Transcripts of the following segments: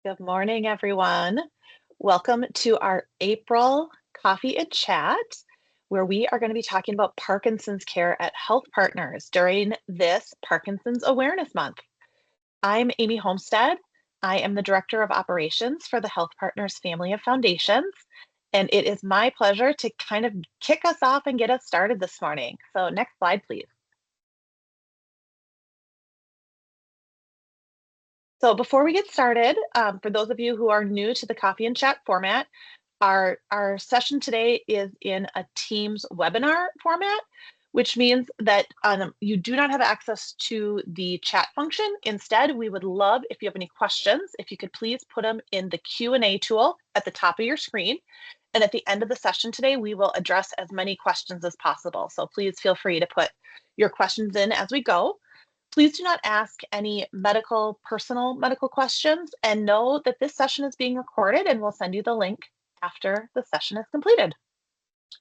Good morning, everyone. Welcome to our April Coffee and Chat, where we are going to be talking about Parkinson's care at Health Partners during this Parkinson's Awareness Month. I'm Amy Homestead. I am the Director of Operations for the Health Partners family of foundations, and it is my pleasure to kind of kick us off and get us started this morning. So next slide, please. So before we get started, for those of you who are new to the Coffee and Chat format, our session today is in a Teams webinar format, which means that you do not have access to the chat function. Instead, we would love if you have any questions, if you could please put them in the Q&A tool at the top of your screen. And at the end of the session today, we will address as many questions as possible. So please feel free to put your questions in as we go. Please do not ask any personal medical questions, and know that this session is being recorded and we'll send you the link after the session is completed.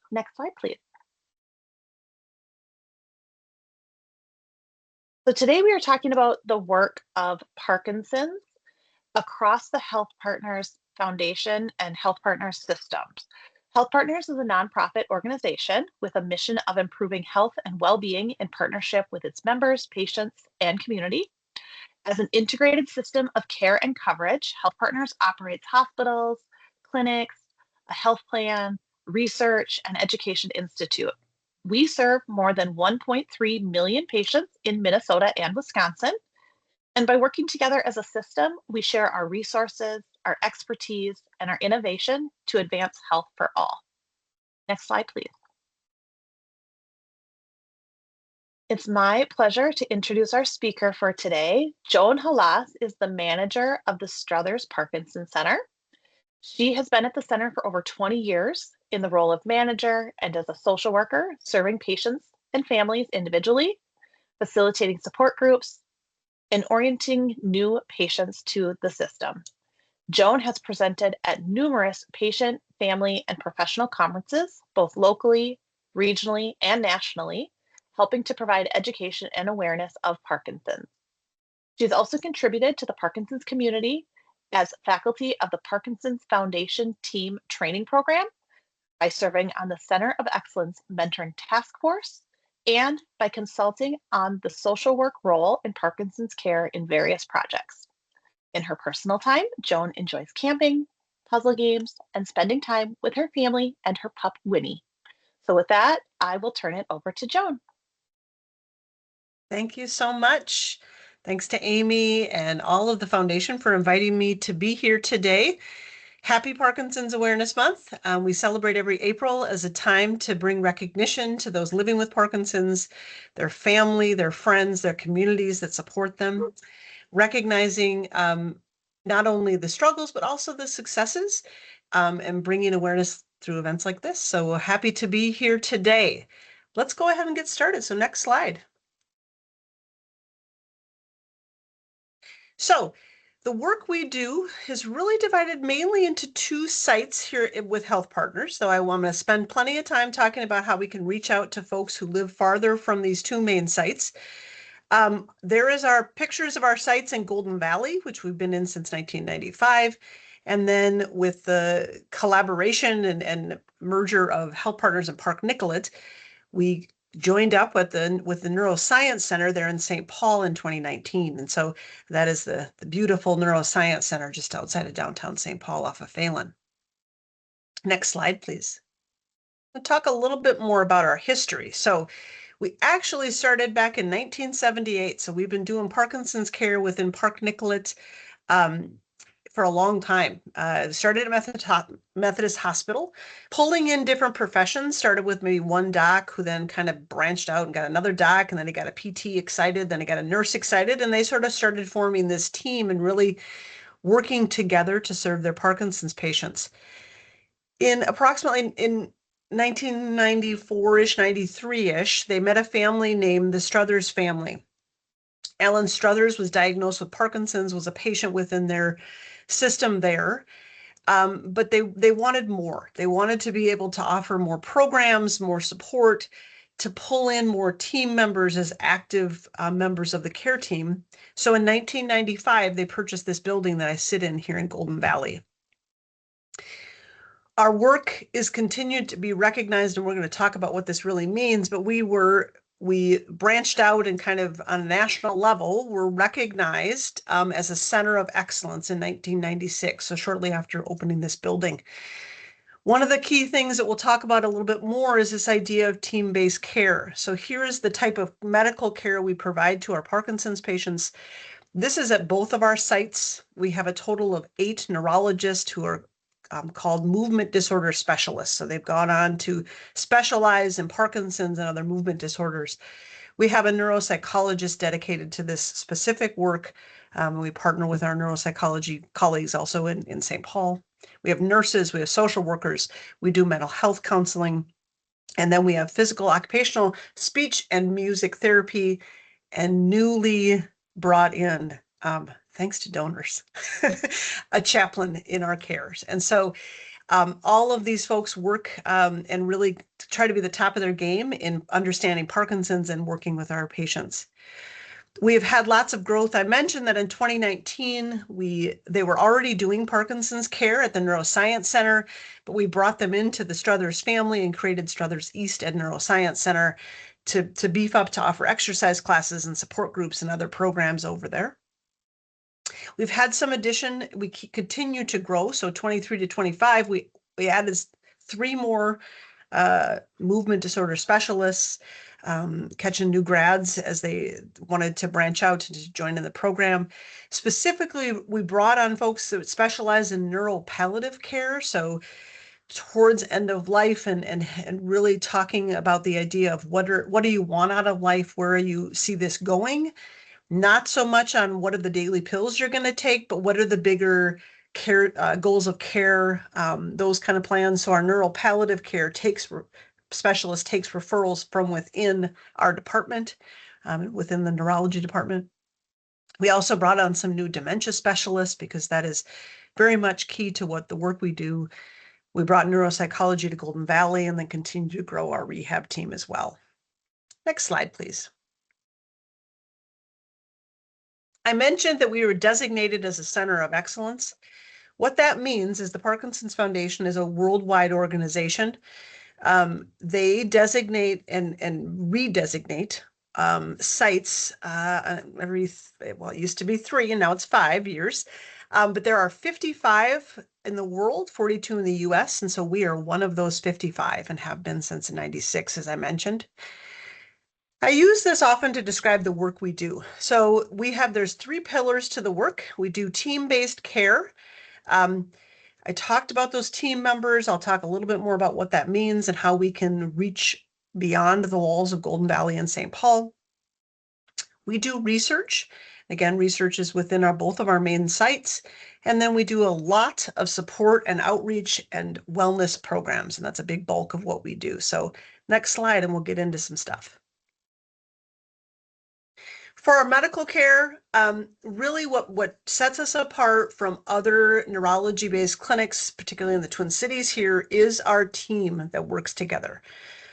Next slide, please. So today we are talking about the work of Parkinson's across the Health Partners Foundation and Health Partners systems. Health Partners is a nonprofit organization with a mission of improving health and well-being in partnership with its members, patients, and community. As an integrated system of care and coverage, Health Partners operates hospitals, clinics, a health plan, research, and education institute. We serve more than 1.3 million patients in Minnesota and Wisconsin. And by working together as a system, we share our resources, our expertise, and our innovation to advance health for all. Next slide, please. It's my pleasure to introduce our speaker for today. Joan Hlas is the manager of the Struthers Parkinson Center. She has been at the center for over 20 years in the role of manager and as a social worker, serving patients and families individually, facilitating support groups, and orienting new patients to the system. Joan has presented at numerous patient, family, and professional conferences, both locally, regionally, and nationally, helping to provide education and awareness of Parkinson's. She's also contributed to the Parkinson's community as faculty of the Parkinson's Foundation Team Training Program, by serving on the Center of Excellence Mentoring Task Force, and by consulting on the social work role in Parkinson's care in various projects. In her personal time, Joan enjoys camping, puzzle games, and spending time with her family and her pup, Winnie. So with that, I will turn it over to Joan. Thank you so much. Thanks to Amy and all of the foundation for inviting me to be here today. Happy Parkinson's Awareness Month. We celebrate every April as a time to bring recognition to those living with Parkinson's, their family, their friends, their communities that support them, recognizing not only the struggles, but also the successes, and bringing awareness through events like this. So we're happy to be here today. Let's go ahead and get started. So next slide. So the work we do is really divided mainly into two sites here with Health Partners. So I want to spend plenty of time talking about how we can reach out to folks who live farther from these two main sites. There is our pictures of our sites in Golden Valley, which we've been in since 1995. And then with the collaboration and merger of Health Partners and Park Nicollet, we joined up with the Neuroscience Center there in St. Paul in 2019. And so that is the beautiful Neuroscience Center just outside of downtown St. Paul off of Phelan. Next slide, please. I'll talk a little bit more about our history. So we actually started back in 1978. So we've been doing Parkinson's care within Park Nicollet for a long time. Started at Methodist Hospital, pulling in different professions. Started with maybe one doc who then kind of branched out and got another doc, and then he got a PT excited, then he got a nurse excited, and they sort of started forming this team and really working together to serve their Parkinson's patients. In 1994-ish, 93-ish, they met a family named the Struthers family. Alan Struthers was diagnosed with Parkinson's, was a patient within their system there, but they wanted more. They wanted to be able to offer more programs, more support, to pull in more team members as active members of the care team. So in 1995, they purchased this building that I sit in here in Golden Valley. Our work is continued to be recognized, and we're going to talk about what this really means, but we branched out and kind of on a national level were recognized as a center of excellence in 1996, so shortly after opening this building. One of the key things that we'll talk about a little bit more is this idea of team-based care. So here is the type of medical care we provide to our Parkinson's patients. This is at both of our sites. We have a total of 8 neurologists who are called movement disorder specialists. So they've gone on to specialize in Parkinson's and other movement disorders. We have a neuropsychologist dedicated to this specific work. We partner with our neuropsychology colleagues also in St. Paul. We have nurses, we have social workers, we do mental health counseling, and then we have physical, occupational, speech, and music therapy, and newly brought in, thanks to donors, a chaplain in our cares. And so all of these folks work and really try to be the top of their game in understanding Parkinson's and working with our patients. We have had lots of growth. I mentioned that in 2019, they were already doing Parkinson's care at the Neuroscience Center, but we brought them into the Struthers family and created Struthers East Ed Neuroscience Center to beef up, to offer exercise classes and support groups and other programs over there. We've had some addition. We continue to grow. So 23 to 25, we added 3 more movement disorder specialists, catching new grads as they wanted to branch out to join in the program. Specifically, we brought on folks that specialize in neuropalliative care. So towards end of life and really talking about the idea of what do you want out of life? Where you see this going? Not so much on what are the daily pills you're going to take, but what are the bigger care goals of care, those kind of plans. So our neuropalliative care specialist takes referrals from within our department, within the neurology department. We also brought on some new dementia specialists because that is very much key to what the work we do. We brought neuropsychology to Golden Valley and then continue to grow our rehab team as well. Next slide, please. I mentioned that we were designated as a center of excellence. What that means is the Parkinson's Foundation is a worldwide organization. They designate and redesignate sites well, it used to be 3 and now it's 5 years. But there are 55 in the world, 42 in the US. And so we are one of those 55 and have been since 96, as I mentioned. I use this often to describe the work we do. So there's 3 pillars to the work. We do team-based care. I talked about those team members. I'll talk a little bit more about what that means and how we can reach beyond the walls of Golden Valley and St. Paul. We do research. Again, research is within both of our main sites. And then we do a lot of support and outreach and wellness programs. And that's a big bulk of what we do. So next slide, and we'll get into some stuff. For our medical care, really what sets us apart from other neurology-based clinics, particularly in the Twin Cities here, is our team that works together.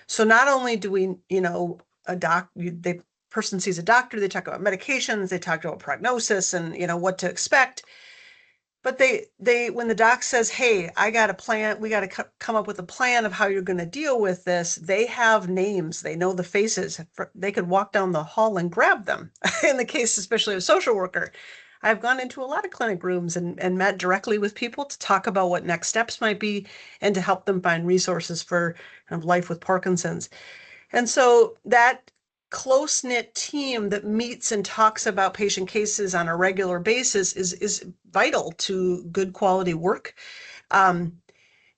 So not only do we, the person sees a doctor, they talk about medications, they talk about prognosis and, what to expect. But when the doc says, hey, I got a plan, we got to come up with a plan of how you're going to deal with this, they have names, they know the faces, they could walk down the hall and grab them. In the case, especially of a social worker, I've gone into a lot of clinic rooms and met directly with people to talk about what next steps might be and to help them find resources for life with Parkinson's. And so that close-knit team that meets and talks about patient cases on a regular basis is vital to good quality work. And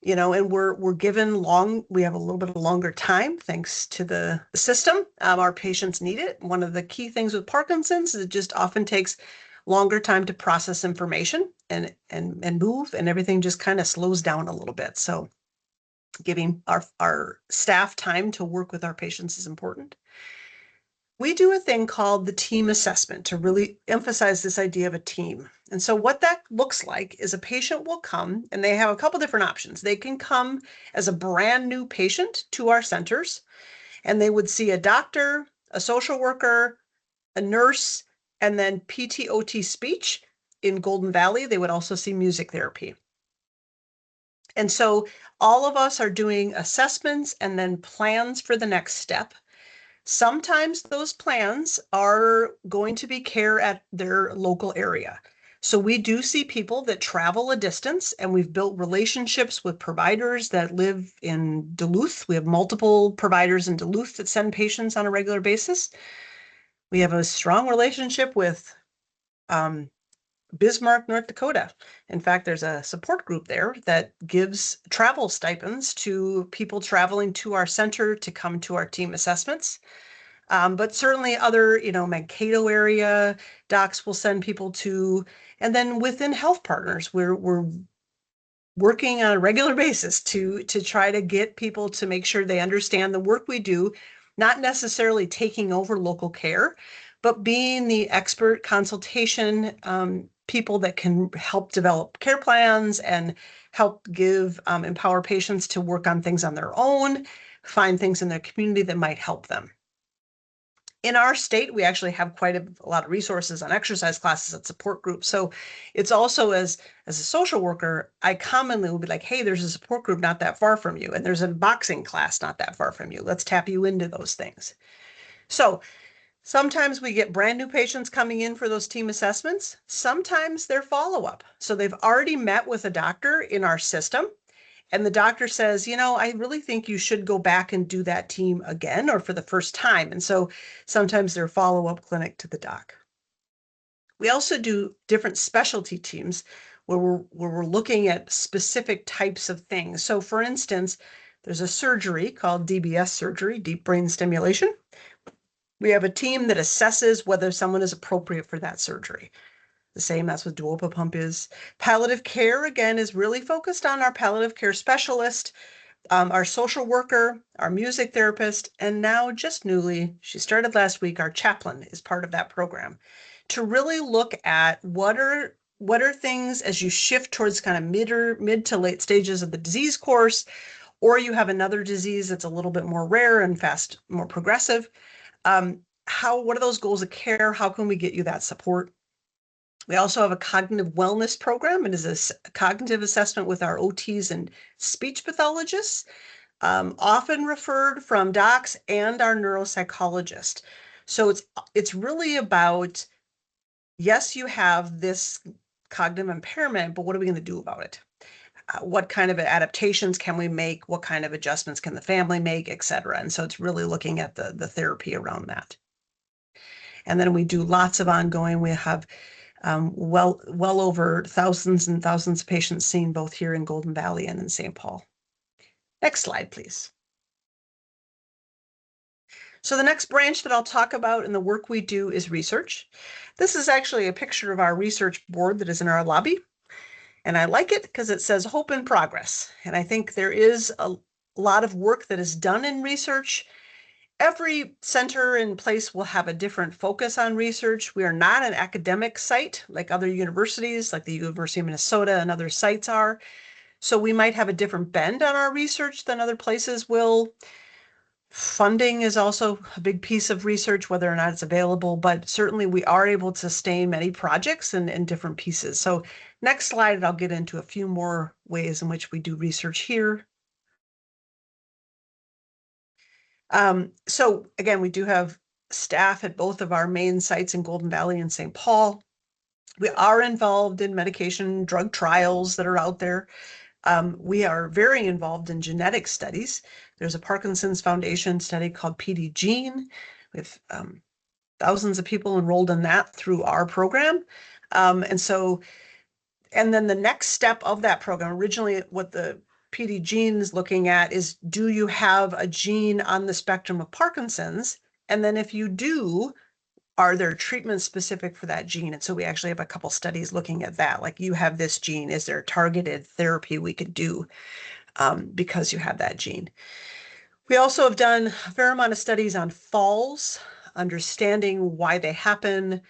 we're given we have a little bit of longer time thanks to the system. Our patients need it. One of the key things with Parkinson's is it just often takes longer time to process information and move, and everything just kind of slows down a little bit. So giving our staff time to work with our patients is important. We do a thing called the team assessment to really emphasize this idea of a team. And so what that looks like is a patient will come, and they have a couple different options. They can come as a brand new patient to our centers, And they would see a doctor, a social worker, a nurse, and then PT/OT speech. In Golden Valley, they would also see music therapy. And so all of us are doing assessments and then plans for the next step. Sometimes those plans are going to be care at their local area. So we do see people that travel a distance, and we've built relationships with providers that live in Duluth. We have multiple providers in Duluth that send patients on a regular basis. We have a strong relationship with Bismarck, North Dakota. In fact, there's a support group there that gives travel stipends to people traveling to our center to come to our team assessments. But certainly other, Mankato area docs will send people to, and then within HealthPartners, we're working on a regular basis to try to get people to make sure they understand the work we do, not necessarily taking over local care, but being the expert consultation people that can help develop care plans and help empower patients to work on things on their own, find things in their community that might help them. In our state, we actually have quite a lot of resources on exercise classes and support groups. So it's also, as a social worker, I commonly will be like, hey, there's a support group not that far from you, and there's a boxing class not that far from you. Let's tap you into those things. So sometimes we get brand new patients coming in for those team assessments. Sometimes they're follow-up. So they've already met with a doctor in our system, and the doctor says, I really think you should go back and do that team again or for the first time. And so sometimes they're follow-up clinic to the doc. We also do different specialty teams where we're looking at specific types of things. So for instance, there's a surgery called DBS surgery, deep brain stimulation. We have a team that assesses whether someone is appropriate for that surgery. The same, that's what Duopa pump is. Palliative care, again, is really focused on our palliative care specialist, our social worker, our music therapist, and now just newly, she started last week, our chaplain is part of that program, to really look at what are things as you shift towards kind of mid to late stages of the disease course, or you have another disease that's a little bit more rare and more progressive. What are those goals of care? How can we get you that support? We also have a cognitive wellness program. It is a cognitive assessment with our OTs and speech pathologists, often referred from docs and our neuropsychologist. So it's really about, yes, you have this cognitive impairment, but what are we going to do about it? What kind of adaptations can we make? What kind of adjustments can the family make, et cetera? And so it's really looking at the therapy around that. And then we do lots of ongoing. We have well over thousands and thousands of patients seen both here in Golden Valley and in St. Paul. Next slide, please. So the next branch that I'll talk about in the work we do is research. This is actually a picture of our research board that is in our lobby. And I like it because it says hope and progress. And I think there is a lot of work that is done in research. Every center and place will have a different focus on research. We are not an academic site like other universities, like the University of Minnesota and other sites are. So we might have a different bend on our research than other places will. Funding is also a big piece of research, whether or not it's available, but certainly we are able to sustain many projects in different pieces. So next slide, I'll get into a few more ways in which we do research here. So again, we do have staff at both of our main sites in Golden Valley and St. Paul. We are involved in medication drug trials that are out there. We are very involved in genetic studies. There's a Parkinson's Foundation study called PD Gene with thousands of people enrolled in that through our program. And then the next step of that program, originally what the PD Gene is looking at is, do you have a gene on the spectrum of Parkinson's? And then if you do, are there treatments specific for that gene? And so we actually have a couple studies looking at that. Like, you have this gene, is there targeted therapy we could do because you have that gene? We also have done a fair amount of studies on falls, understanding why they happen,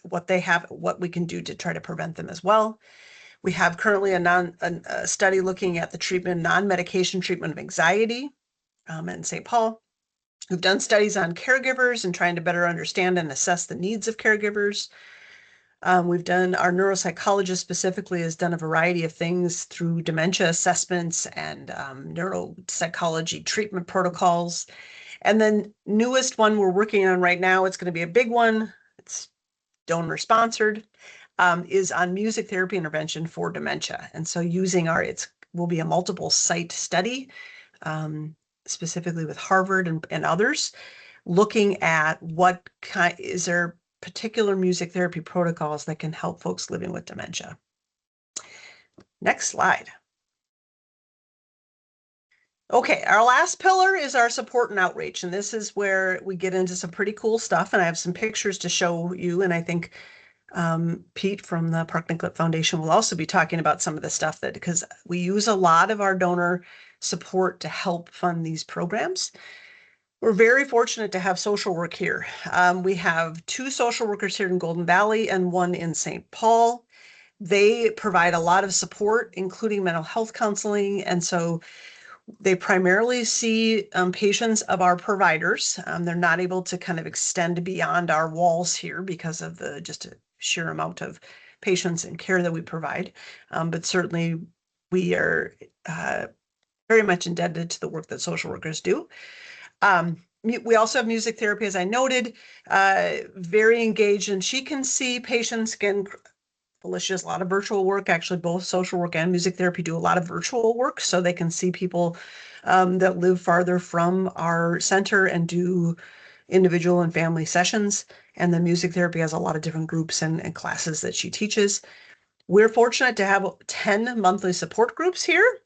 what we can do to try to prevent them as well. We have currently a study looking at the non-medication treatment of anxiety. in St. Paul. We've done studies on caregivers and trying to better understand and assess the needs of caregivers. We've done, our neuropsychologist specifically has done a variety of things through dementia assessments and neuropsychology treatment protocols. And then newest one we're working on right now, it's going to be a big one. It's donor sponsored, is on music therapy intervention for dementia. And so using it will be a multiple site study, specifically with Harvard and others, looking at what kind, is there particular music therapy protocols that can help folks living with dementia. Next slide. Okay, our last pillar is our support and outreach, and this is where we get into some pretty cool stuff, and I have some pictures to show you, and I think Pete from the Park Nicollet Foundation will also be talking about some of the stuff that, because we use a lot of our donor support to help fund these programs. We're very fortunate to have social work here. We have 2 social workers here in Golden Valley and 1 in St. Paul. They provide a lot of support, including mental health counseling, and so they primarily see patients of our providers. They're not able to kind of extend beyond our walls here because of the just a sheer amount of patients and care that we provide. But certainly we are very much indebted to the work that social workers do. We also have music therapy, as I noted, very engaged, and she can see patients. Again, Felicia's a lot of virtual work. Actually, both social work and music therapy do a lot of virtual work, so they can see people that live farther from our center and do individual and family sessions. And the music therapy has a lot of different groups and classes that she teaches. We're fortunate to have 10 monthly support groups here.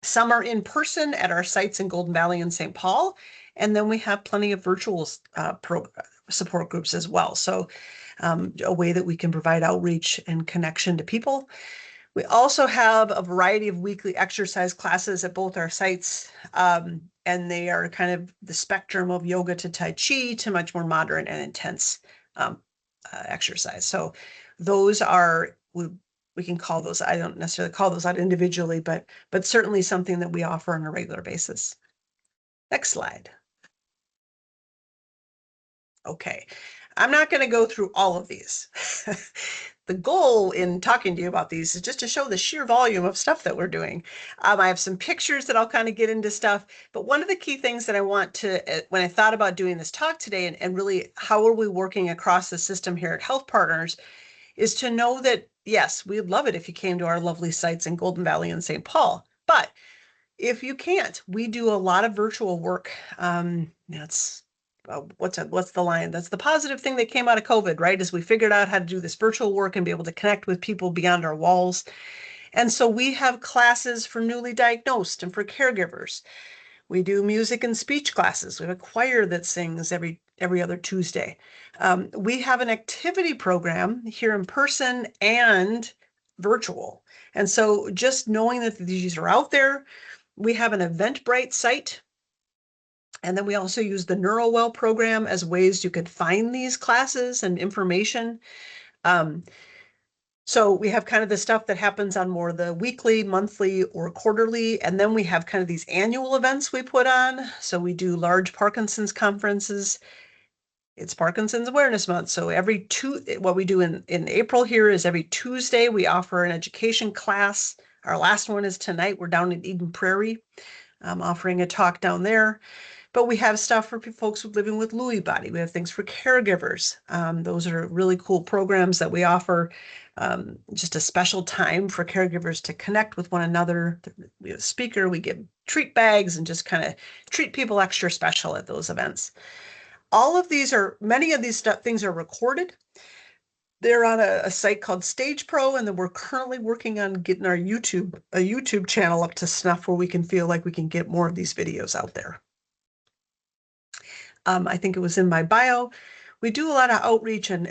Some are in person at our sites in Golden Valley and St. Paul, and then we have plenty of virtual support groups as well. So a way that we can provide outreach and connection to people. We also have a variety of weekly exercise classes at both our sites, and they are kind of the spectrum of yoga to Tai Chi to much more moderate and intense exercise. So those are, we can call those, I don't necessarily call those out individually, but certainly something that we offer on a regular basis. Next slide. Okay, I'm not going to go through all of these. The goal in talking to you about these is just to show the sheer volume of stuff that we're doing. I have some pictures that I'll kind of get into stuff, but one of the key things that I want to, when I thought about doing this talk today and really how are we working across the system here at Health Partners, is to know that, yes, we'd love it if you came to our lovely sites in Golden Valley and St. Paul, but if you can't, we do a lot of virtual work. That's what's the line? That's the positive thing that came out of COVID, right? Is we figured out how to do this virtual work and be able to connect with people beyond our walls. And so we have classes for newly diagnosed and for caregivers. We do music and speech classes. We have a choir that sings every other Tuesday. We have an activity program here in person and virtual. And so just knowing that these are out there, we have an Eventbrite site. And then we also use the NeuroWell program as ways you could find these classes and information. So we have kind of the stuff that happens on more the weekly, monthly, or quarterly. And then we have kind of these annual events we put on. So we do large Parkinson's conferences. It's Parkinson's Awareness Month. So what we do in April here is every Tuesday, we offer an education class. Our last one is tonight. We're down in Eden Prairie, offering a talk down there. But we have stuff for folks living with Lewy body. We have things for caregivers. Those are really cool programs that we offer. Just a special time for caregivers to connect with one another. We have a speaker, we give treat bags and just kind of treat people extra special at those events. Many of these things are recorded. They're on a site called Stage Pro, and then we're currently working on getting a YouTube channel up to snuff where we can feel like we can get more of these videos out there. I think it was in my bio. We do a lot of outreach and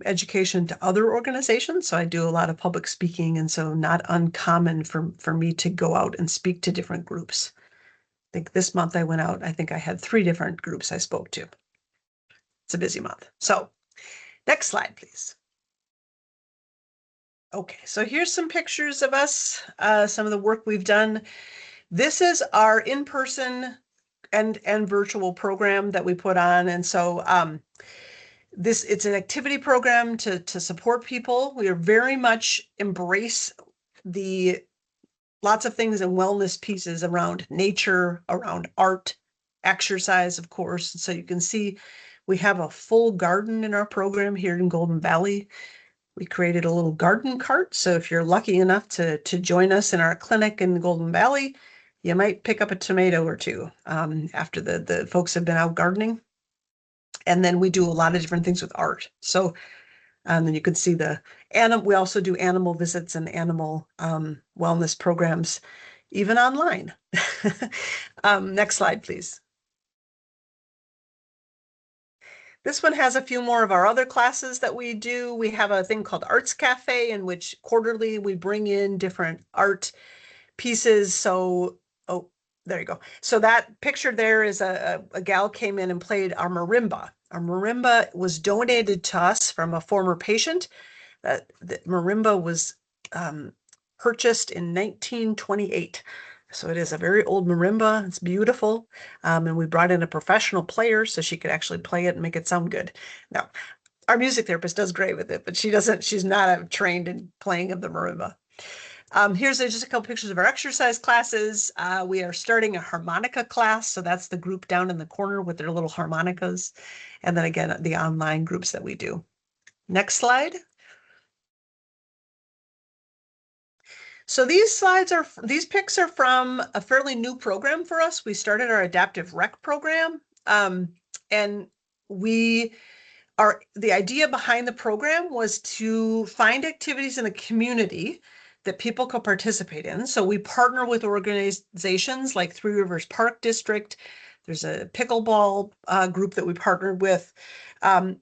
education to other organizations. So I do a lot of public speaking, and so not uncommon for me to go out and speak to different groups. I think this month I went out, I think I had 3 different groups I spoke to. It's a busy month. So next slide, please. Okay, so here's some pictures of us, some of the work we've done. This is our in-person and virtual program that we put on. And so it's an activity program to support people. We are very much embrace the lots of things and wellness pieces around nature, around art, exercise, of course. So you can see we have a full garden in our program here in Golden Valley. We created a little garden cart. So if you're lucky enough to join us in our clinic in Golden Valley, you might pick up a tomato or two after the folks have been out gardening. And then we do a lot of different things with art. So and then you can see we also do animal visits and animal wellness programs, even online. Next slide, please. This one has a few more of our other classes that we do. We have a thing called Arts Cafe, in which quarterly we bring in different art pieces. So, oh, there you go. So that picture there is a gal came in and played our marimba. Our marimba was donated to us from a former patient. The marimba was purchased in 1928. So it is a very old marimba. It's beautiful. And we brought in a professional player so she could actually play it and make it sound good. Now, our music therapist does great with it, but she's not trained in playing of the marimba. Here's just a couple pictures of our exercise classes. We are starting a harmonica class. So that's the group down in the corner with their little harmonicas. And then again, the online groups that we do. Next slide. So these pics are from a fairly new program for us. We started our adaptive rec program, and the idea behind the program was to find activities in the community that people could participate in. So we partner with organizations like Three Rivers Park District. There's a pickleball group that we partnered with,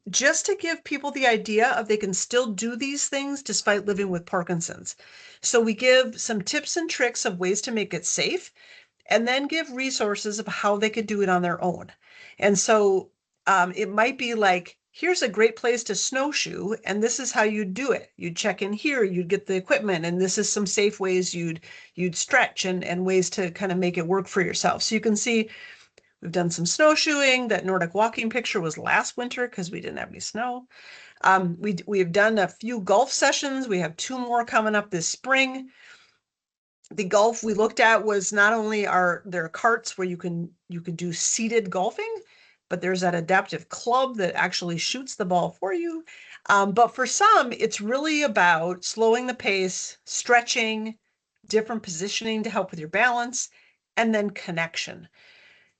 just to give people the idea of they can still do these things despite living with Parkinson's. So we give some tips and tricks of ways to make it safe, and then give resources of how they could do it on their own. And so it might be like, here's a great place to snowshoe, and this is how you do it. You'd check in here, you'd get the equipment, and this is some safe ways you'd stretch and ways to kind of make it work for yourself. So you can see we've done some snowshoeing. That Nordic walking picture was last winter because we didn't have any snow. We've done a few golf sessions. We have 2 more coming up this spring. The golf we looked at was not only there are carts where you can do seated golfing, but there's that adaptive club that actually shoots the ball for you. But for some, it's really about slowing the pace, stretching, different positioning to help with your balance, and then connection.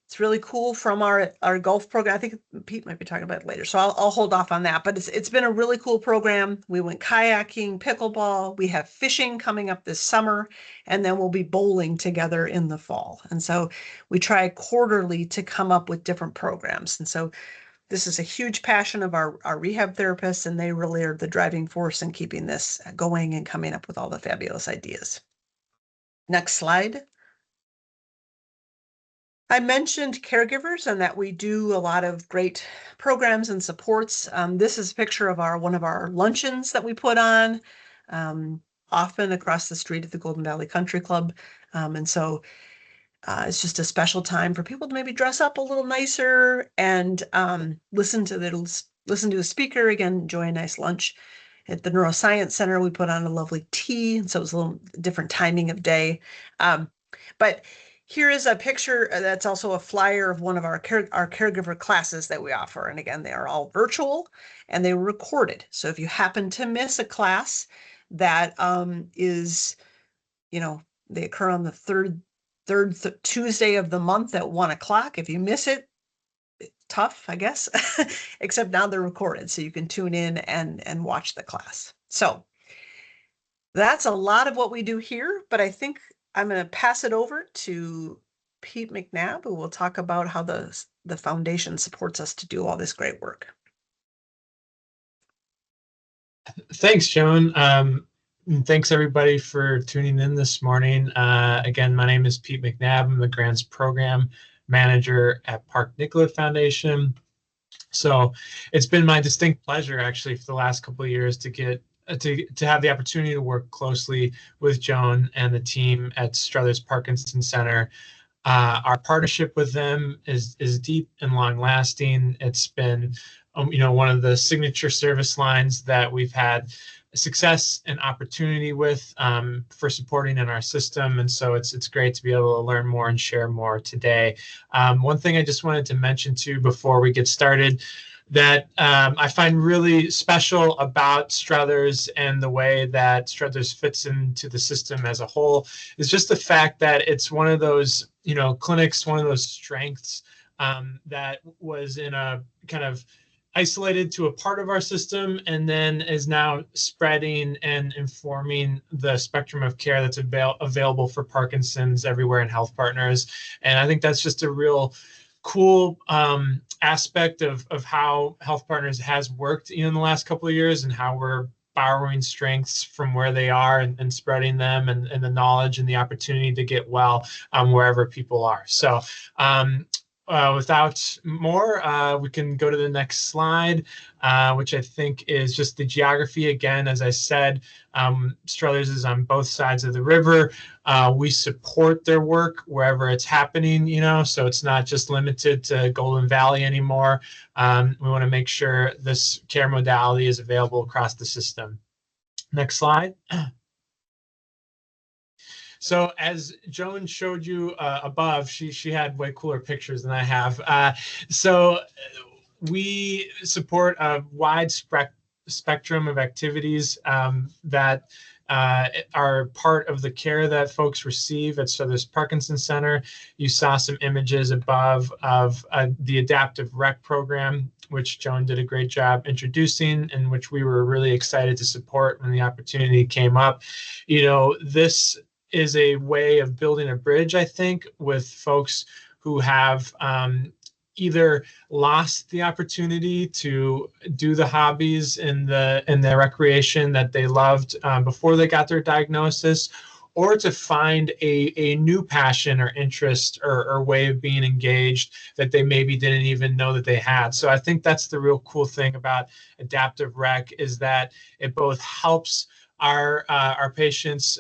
It's really cool from our golf program. I think Pete might be talking about it later, so I'll hold off on that. But it's been a really cool program. We went kayaking, pickleball. We have fishing coming up this summer, and then we'll be bowling together in the fall. And so we try quarterly to come up with different programs. And so this is a huge passion of our rehab therapists, and they really are the driving force in keeping this going and coming up with all the fabulous ideas. Next slide. I mentioned caregivers and that we do a lot of great programs and supports. This is a picture of one of our luncheons that we put on, often across the street at the Golden Valley Country Club. And so it's just a special time for people to maybe dress up a little nicer and listen to a speaker, again, enjoy a nice lunch. At the Neuroscience Center, we put on a lovely tea, so it was a little different timing of day. But here is a picture that's also a flyer of one of our caregiver classes that we offer. And again, they are all virtual and they were recorded. So if you happen to miss a class that is, they occur on the third Tuesday of the month at 1 o'clock. If you miss it, tough, I guess, except now they're recorded. So you can tune in and watch the class. So that's a lot of what we do here, but I think I'm going to pass it over to Pete McNabb, who will talk about how the foundation supports us to do all this great work. Thanks, Joan. And thanks everybody for tuning in this morning. Again, my name is Pete McNabb. I'm the Grants Program Manager at Park Nicolet Foundation. So it's been my distinct pleasure actually for the last couple of years to get to have the opportunity to work closely with Joan and the team at Struthers Parkinson Center. Our partnership with them is deep and long lasting. It's been, one of the signature service lines that we've had success and opportunity with for supporting in our system. And so it's great to be able to learn more and share more today. One thing I just wanted to mention too before we get started that I find really special about Struthers and the way that Struthers fits into the system as a whole is just the fact that it's one of those, clinics, one of those strengths that was in a kind of isolated to a part of our system and then is now spreading and informing the spectrum of care that's available for Parkinson's everywhere in HealthPartners. And I think that's just a real cool aspect of how HealthPartners has worked in the last couple of years and how we're borrowing strengths from where they are and spreading them and the knowledge and the opportunity to get well wherever people are. So without more, we can go to the next slide, which I think is just the geography. Again, as I said, Struthers is on both sides of the river. We support their work wherever it's happening, so it's not just limited to Golden Valley anymore. We want to make sure this care modality is available across the system. Next slide. So as Joan showed you above, she had way cooler pictures than I have. So we support a wide spectrum of activities that are part of the care that folks receive at Struthers Parkinson Center. You saw some images above of the adaptive rec program, which Joan did a great job introducing and which we were really excited to support when the opportunity came up. This is a way of building a bridge, I think, with folks who have either lost the opportunity to do the hobbies and the recreation that they loved before they got their diagnosis, or to find a new passion or interest or way of being engaged that they maybe didn't even know that they had. So I think that's the real cool thing about adaptive rec is that it both helps our patients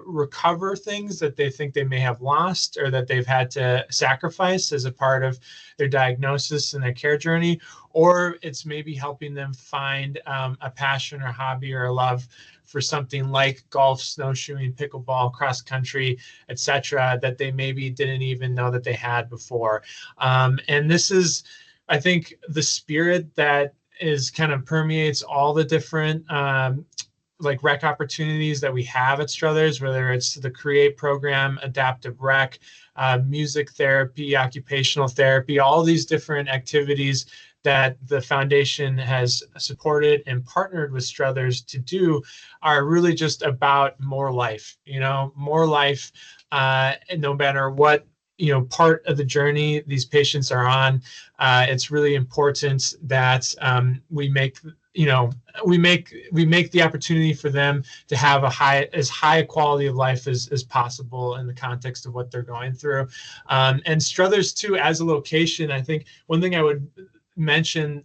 recover things that they think they may have lost or that they've had to sacrifice as a part of their diagnosis and their care journey, or it's maybe helping them find a passion or hobby or a love for something like golf, snowshoeing, pickleball, cross country, etc., that they maybe didn't even know that they had before. And this is, I think, the spirit that is kind of permeates all the different like rec opportunities that we have at Struthers, whether it's the CREATE program, adaptive rec, music therapy, occupational therapy, all these different activities that the foundation has supported and partnered with Struthers to do are really just about more life, more life, no matter what part of the journey these patients are on. It's really important that we make the opportunity for them to have as high a quality of life as possible in the context of what they're going through. And Struthers too, as a location, I think one thing I would mention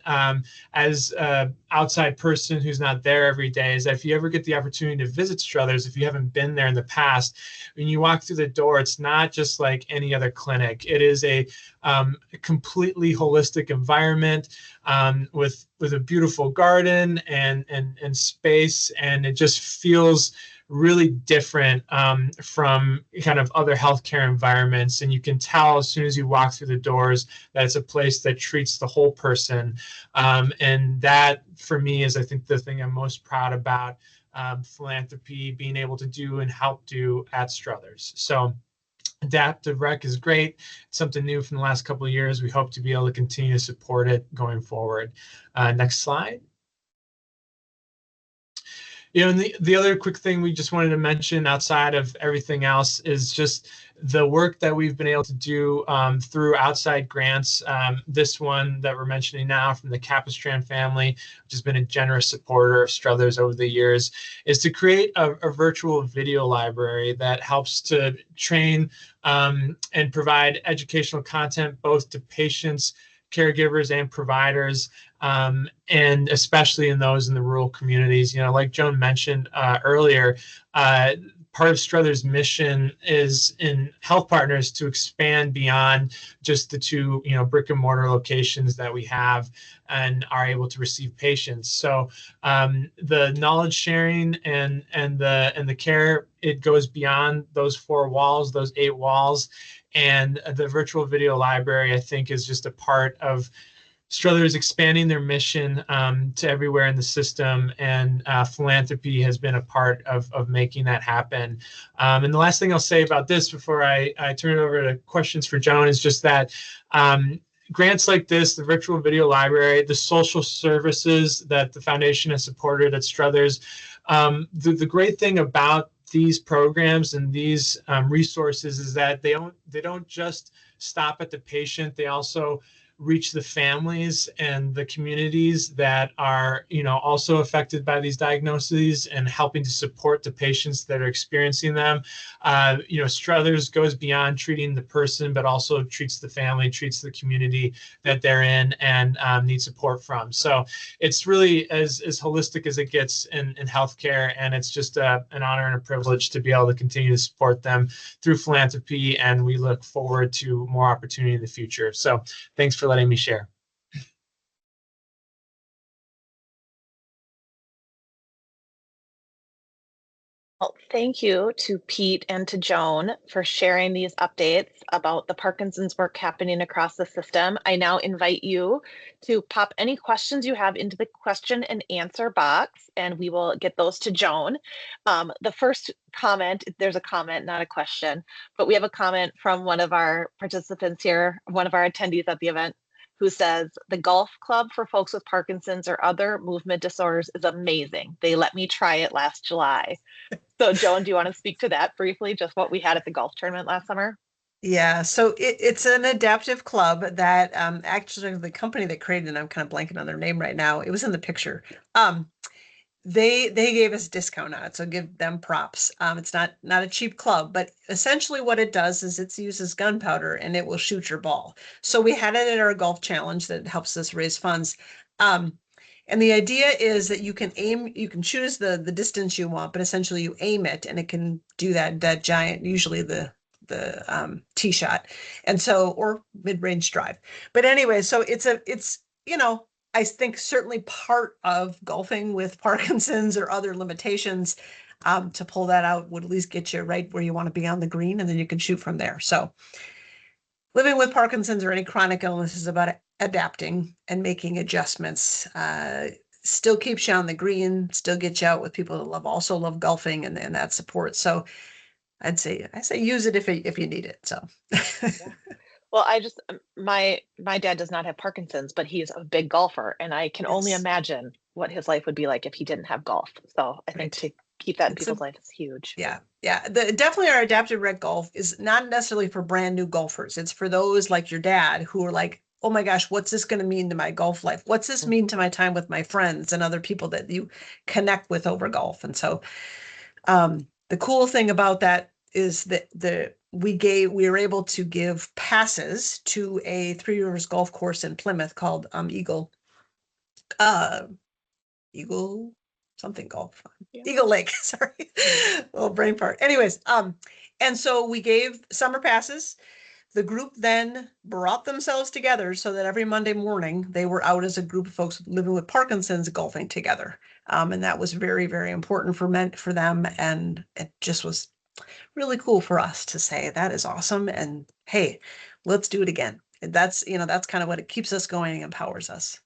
as an outside person who's not there every day is that if you ever get the opportunity to visit Struthers, if you haven't been there in the past, when you walk through the door, it's not just like any other clinic. It is a completely holistic environment with a beautiful garden and space, and it just feels really different from kind of other healthcare environments. And you can tell as soon as you walk through the doors that it's a place that treats the whole person. And that, for me, is, I think, the thing I'm most proud about philanthropy being able to do and help do at Struthers. So adaptive rec is great. It's something new from the last couple of years. We hope to be able to continue to support it going forward. Next slide. And the other quick thing we just wanted to mention outside of everything else is just the work that we've been able to do through outside grants. This one that we're mentioning now from the Capistran family, which has been a generous supporter of Struthers over the years, is to create a virtual video library that helps to train and provide educational content both to patients, caregivers and providers, and especially in those in the rural communities. Like Joan mentioned earlier, part of Struthers' mission is in HealthPartners to expand beyond just the two, brick and mortar locations that we have and are able to receive patients. So the knowledge sharing and the care, it goes beyond those 4 walls, those 8 walls. And the virtual video library, I think, is just a part of Struthers expanding their mission to everywhere in the system, and philanthropy has been a part of making that happen. And the last thing I'll say about this before I turn it over to questions for Joan is just that grants like this, the virtual video library, the social services that the foundation has supported at Struthers, the great thing about these programs and these resources is that they don't just stop at the patient. They also reach the families and the communities that are, also affected by these diagnoses, and helping to support the patients that are experiencing them. Struthers goes beyond treating the person, but also treats the family, treats the community that they're in and need support from. So it's really as holistic as it gets in healthcare. And it's just an honor and a privilege to be able to continue to support them through philanthropy. And we look forward to more opportunity in the future. So thanks for letting me share. Well, thank you to Pete and to Joan for sharing these updates about the Parkinson's work happening across the system. I now invite you to pop any questions you have into the question and answer box, and we will get those to Joan. The first comment, there's a comment, not a question, but we have a comment from one of our participants here, one of our attendees at the event, who says, "The golf club for folks with Parkinson's or other movement disorders is amazing. They let me try it last July." So Joan, do you want to speak to that briefly, just what we had at the golf tournament last summer? Yeah, so it's an adaptive club that actually the company that created it, I'm kind of blanking on their name right now. It was in the picture. They gave us a discount on it, so give them props. It's not a cheap club, but essentially what it does is it uses gunpowder and it will shoot your ball. So we had it at our golf challenge that helps us raise funds. And the idea is that you can choose the distance you want, but essentially you aim it and it can do that giant, usually the tee shot, and so, or mid-range drive. But anyway, so it's I think certainly part of golfing with Parkinson's or other limitations, to pull that out would at least get you right where you want to be on the green, and then you can shoot from there. So living with Parkinson's or any chronic illness is about adapting and making adjustments. Still keeps you on the green, still gets you out with people that also love golfing and that support. So I say use it if you need it. So Yeah. Well, my dad does not have Parkinson's, but he's a big golfer, and I can only Yes. imagine what his life would be like if he didn't have golf. So I think to keep that in people's life is huge. Yeah. Definitely our adaptive rec golf is not necessarily for brand new golfers. It's for those like your dad who are like, oh my gosh, what's this going to mean to my golf life? What's this mean to my time with my friends and other people that you connect with over golf? And so the cool thing about that is that we were able to give passes to a Three Rivers golf course in Plymouth called Eagle something golf. Yeah. Eagle Lake, sorry, little brain fart. Anyways, and so we gave summer passes. The group then brought themselves together so that every Monday morning they were out as a group of folks living with Parkinson's golfing together. And that was very, very important for them. And it just was really cool for us to say, that is awesome. And hey, let's do it again. And that's kind of what it keeps us going and empowers us.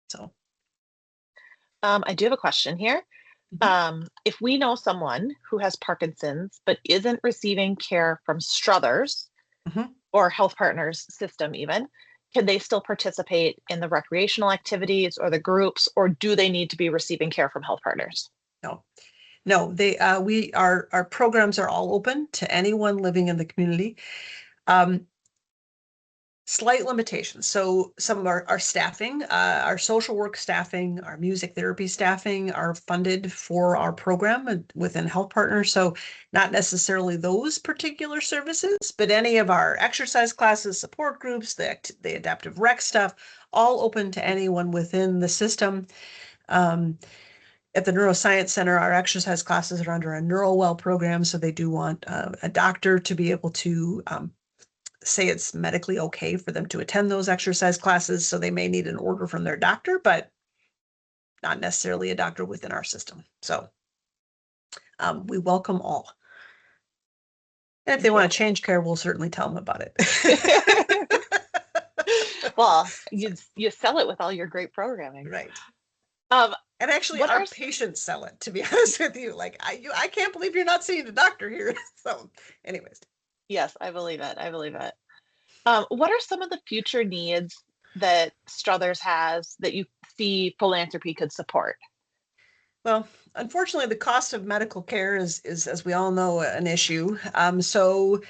So. I do have a question here. If we know someone who has Parkinson's but isn't receiving care from Struthers or HealthPartners system even, can they still participate in the recreational activities or the groups, or do they need to be receiving care from HealthPartners? No, our programs are all open to anyone living in the community. Slight limitations. So some of our staffing, our social work staffing, our music therapy staffing are funded for our program within HealthPartners. So not necessarily those particular services, but any of our exercise classes, support groups, the adaptive rec stuff, all open to anyone within the system. At the Neuroscience Center, our exercise classes are under a NeuroWell program. So they do want a doctor to be able to say it's medically okay for them to attend those exercise classes. So they may need an order from their doctor, but not necessarily a doctor within our system. So we welcome all. And if they want to change care, we'll certainly tell them about it. Well, you sell it with all your great programming. Right. Um, and actually our patients sell it, to be honest with you. Like, I can't believe you're not seeing a doctor here. So anyways. Yes, I believe it. I believe it. What are some of the future needs that Struthers has that you see philanthropy could support? Well, unfortunately, the cost of medical care is, as we all know, an issue. So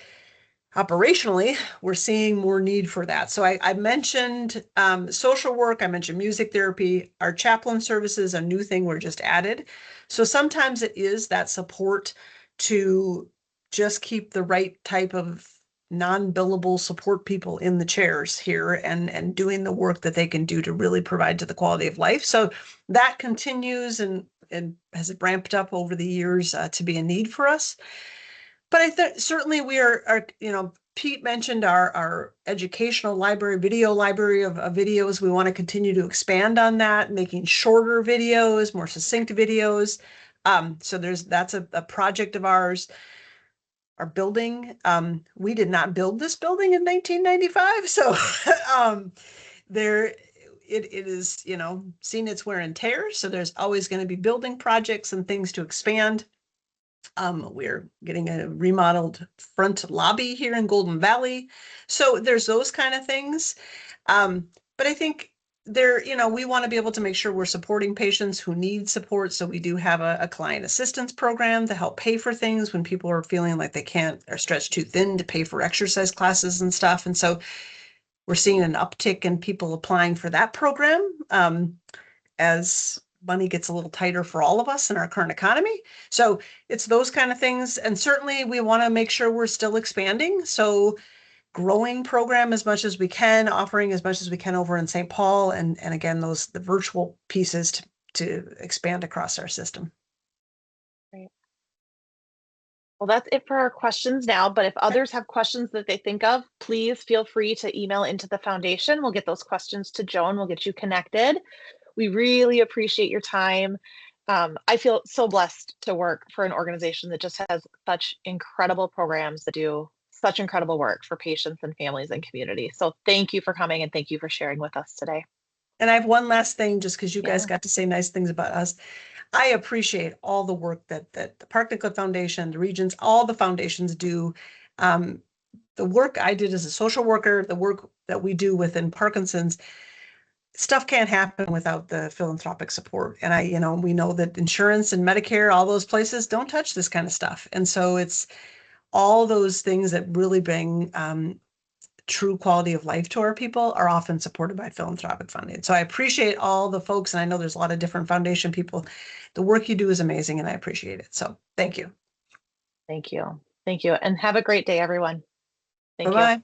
operationally, we're seeing more need for that. So I mentioned social work, I mentioned music therapy, our chaplain services, a new thing we're just added. So sometimes it is that support to just keep the right type of non-billable support people in the chairs here and doing the work that they can do to really provide to the quality of life. So that continues and has ramped up over the years to be a need for us. But I think certainly we are, Pete mentioned our educational library, video library of videos. We want to continue to expand on that, making shorter videos, more succinct videos. So that's a project of ours. Our building, we did not build this building in 1995. So it is, seen its wear and tear. So there's always going to be building projects and things to expand. We're getting a remodeled front lobby here in Golden Valley. So there's those kind of things. But I think we want to be able to make sure we're supporting patients who need support. So we do have a client assistance program to help pay for things when people are feeling like they can't or stretched too thin to pay for exercise classes and stuff. And so we're seeing an uptick in people applying for that program as money gets a little tighter for all of us in our current economy. So it's those kind of things. And certainly we want to make sure we're still expanding. So growing program as much as we can, offering as much as we can over in St. Paul. And again, the virtual pieces to expand across our system. Great. Well, that's it for our questions now, but if others have questions that they think of, please feel free to email into the foundation. We'll get those questions to Joan. We'll get you connected. We really appreciate your time. I feel so blessed to work for an organization that just has such incredible programs that do such incredible work for patients and families and community. So thank you for coming and thank you for sharing with us today. And I have one last thing, just because you guys got to say nice things about us. I appreciate all the work that the Parkinson Foundation, the Regions, all the foundations do. The work I did as a social worker, the work that we do within Parkinson's, stuff can't happen without the philanthropic support. And we know that insurance and Medicare, all those places don't touch this kind of stuff. And so it's all those things that really bring true quality of life to our people are often supported by philanthropic funding. So I appreciate all the folks, and I know there's a lot of different foundation people. The work you do is amazing, and I appreciate it. So thank you. Thank you. Thank you. And have a great day, everyone. Thank you. Bye-bye.